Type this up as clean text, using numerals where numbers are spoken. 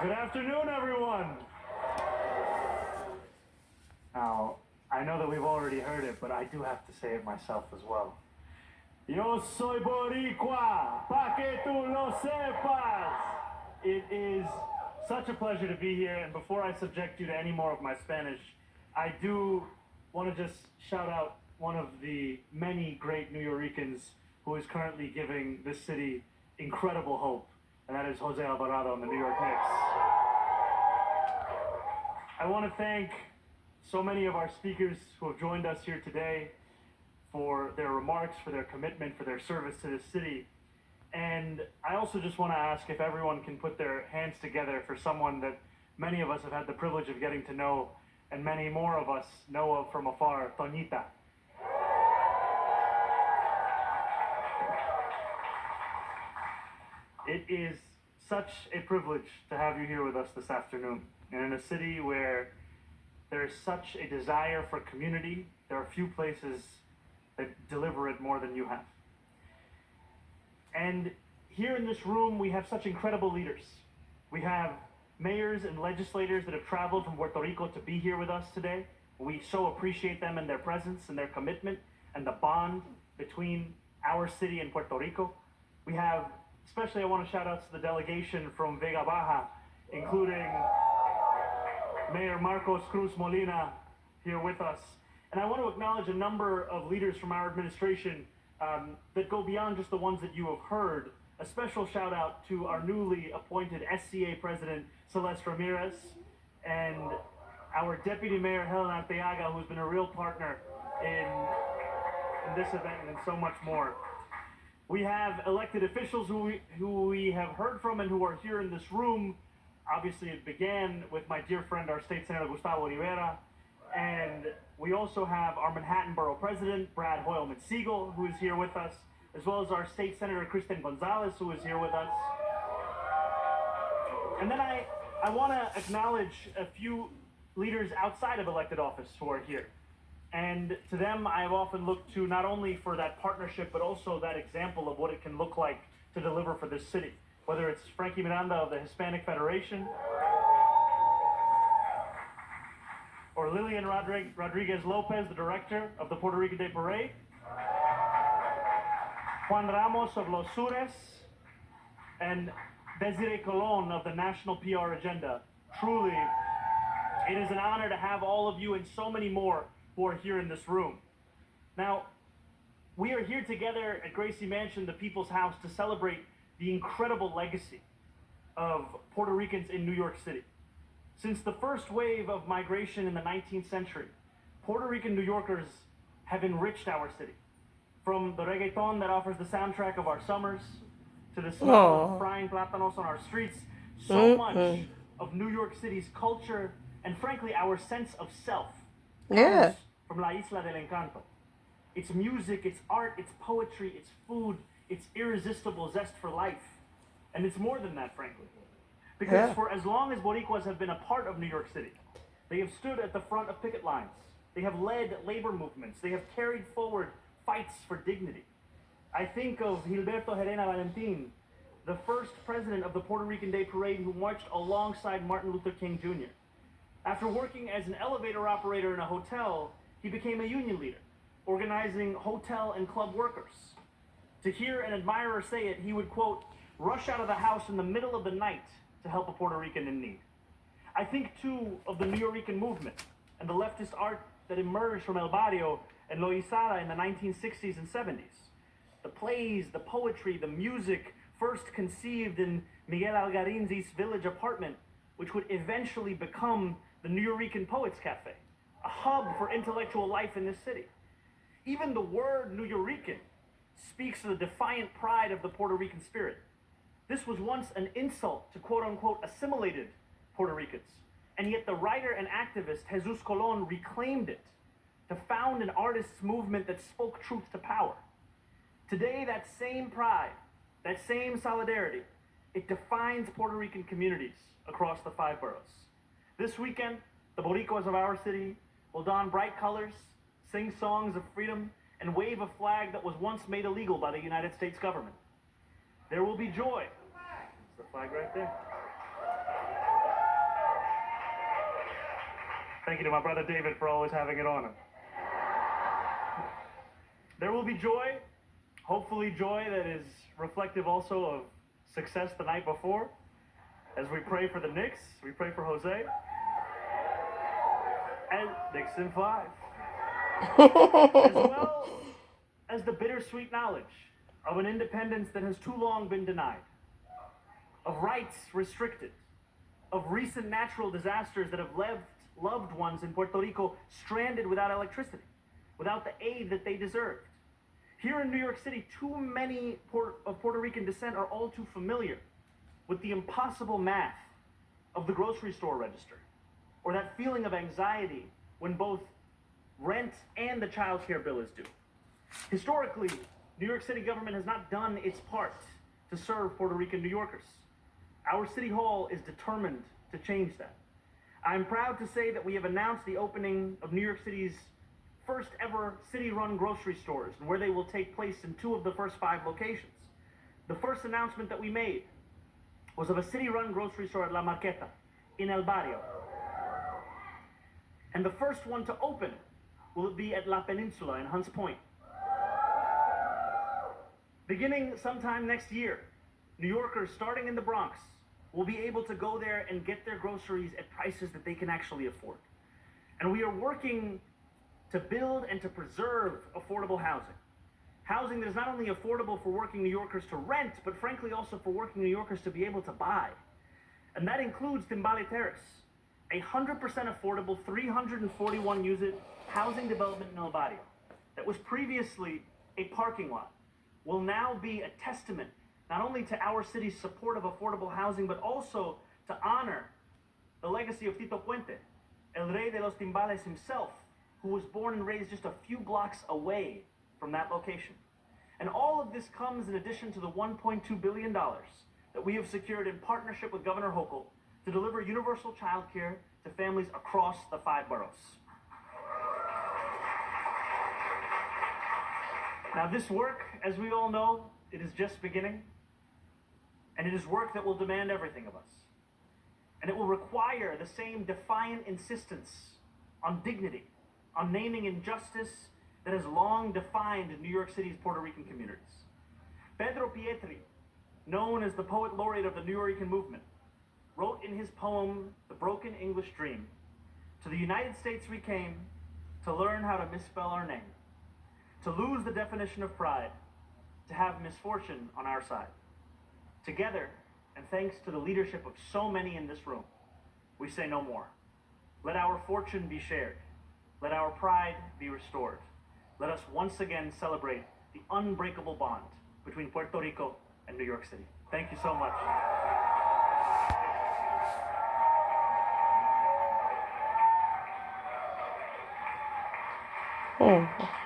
Good afternoon, everyone. Now, I know that we've already heard it, but I do have to say it myself as well. Yo soy Boricua, pa que tú lo sepas. It is such a pleasure to be here, and before I subject you to any more of my Spanish, I do want to just shout out one of the many great New Yorkers who is currently giving this city incredible hope, and that is Jose Alvarado on the New York Knicks. I want to thank so many of our speakers who have joined us here today for their remarks, for their commitment, for their service to this city. And I also just want to ask if everyone can put their hands together for someone that many of us have had the privilege of getting to know, and many more of us know of from afar, Toñita. It is such a privilege to have you here with us this afternoon. And in a city where there is such a desire for community, there are few places that deliver it more than you have. And here in this room, we have such incredible leaders. We have mayors and legislators that have traveled from Puerto Rico to be here with us today. We so appreciate them and their presence and their commitment and the bond between our city and Puerto Rico. We have, especially I want to shout out to the delegation from Vega Baja, including Mayor Marcos Cruz Molina here with us. And I want to acknowledge a number of leaders from our administration that go beyond just the ones that you have heard. A special shout out to our newly appointed SCA President, Celeste Ramirez, and our Deputy Mayor, Helen Arteaga, who's been a real partner in this event and so much more. We have elected officials who we have heard from and who are here in this room. Obviously, it began with my dear friend, our State Senator Gustavo Rivera, and we also have our Manhattan Borough President, Brad Hoylman-Siegel, who is here with us, as well as our State Senator, Kristen Gonzalez, who is here with us. And then I want to acknowledge a few leaders outside of elected office who are here. And to them, I have often looked to not only for that partnership, but also that example of what it can look like to deliver for this city. Whether it's Frankie Miranda of the Hispanic Federation, or Lillian Rodriguez Lopez, the director of the Puerto Rican Day Parade, Juan Ramos of Los Sures, and Desiree Colon of the National PR Agenda. Truly, it is an honor to have all of you and so many more who are here in this room. Now, we are here together at Gracie Mansion, the People's House, to celebrate the incredible legacy of Puerto Ricans in New York City. Since the first wave of migration in the 19th century, Puerto Rican New Yorkers have enriched our city. From the reggaeton that offers the soundtrack of our summers, to the smell of frying plátanos on our streets, so much of New York City's culture and frankly our sense of self comes from La Isla del Encanto. Its music, its art, its poetry, its food, its irresistible zest for life. And it's more than that, frankly. Because for as long as Boricuas have been a part of New York City, they have stood at the front of picket lines. They have led labor movements. They have carried forward fights for dignity. I think of Gilberto Herena Valentin, the first president of the Puerto Rican Day Parade who marched alongside Martin Luther King Jr. After working as an elevator operator in a hotel, he became a union leader, organizing hotel and club workers. To hear an admirer say it, he would, quote, rush out of the house in the middle of the night to help a Puerto Rican in need. I think, too, of the New Yorican movement and the leftist art that emerged from El Barrio and Loizada in the 1960s and 70s. The plays, the poetry, the music, first conceived in Miguel Algarin's East Village apartment, which would eventually become the New Yorican Poets Cafe, a hub for intellectual life in this city. Even the word New Yorican speaks to the defiant pride of the Puerto Rican spirit. This was once an insult to quote-unquote assimilated Puerto Ricans, and yet the writer and activist Jesus Colon reclaimed it to found an artists' movement that spoke truth to power. Today, that same pride, that same solidarity, it defines Puerto Rican communities across the 5 boroughs. This weekend, the Boricuas of our city will don bright colors, sing songs of freedom, and wave a flag that was once made illegal by the United States government. There will be joy. It's the flag right there. Thank you to my brother David for always having it on him. There will be joy, hopefully joy that is reflective also of success the night before. As we pray for the Knicks, we pray for Jose. And Knicks in 5. As well as the bittersweet knowledge of an independence that has too long been denied, of rights restricted, of recent natural disasters that have left loved ones in Puerto Rico stranded without electricity, without the aid that they deserved. Here in New York City, too many of Puerto Rican descent are all too familiar with the impossible math of the grocery store register, or that feeling of anxiety when both rent and the child care bill is due. Historically, New York City government has not done its part to serve Puerto Rican New Yorkers. Our City Hall is determined to change that. I'm proud to say that we have announced the opening of New York City's first ever city-run grocery stores, and where they will take place in 2 of the first 5 locations. The first announcement that we made was of a city-run grocery store at La Marqueta in El Barrio. And the first one to open will be at La Peninsula in Hunts Point. Beginning sometime next year, New Yorkers starting in the Bronx will be able to go there and get their groceries at prices that they can actually afford. And we are working to build and to preserve affordable housing. Housing that is not only affordable for working New Yorkers to rent, but frankly also for working New Yorkers to be able to buy. And that includes Timbale Terrace, a 100% affordable 341-unit housing development in El Barrio that was previously a parking lot, will now be a testament not only to our city's support of affordable housing, but also to honor the legacy of Tito Puente, El Rey de los Timbales himself, who was born and raised just a few blocks away from that location. And all of this comes in addition to the $1.2 billion that we have secured in partnership with Governor Hochul to deliver universal child care to families across the 5 boroughs. Now, this work, as we all know, it is just beginning. And it is work that will demand everything of us. And it will require the same defiant insistence on dignity, on naming injustice that has long defined New York City's Puerto Rican communities. Pedro Pietri, known as the poet laureate of the New Yorican movement, wrote in his poem, The Broken English Dream, "To the United States we came to learn how to misspell our name, to lose the definition of pride, to have misfortune on our side. Together, and thanks to the leadership of so many in this room, we say no more. Let our fortune be shared. Let our pride be restored. Let us once again celebrate the unbreakable bond between Puerto Rico and New York City." Thank you so much. Oh.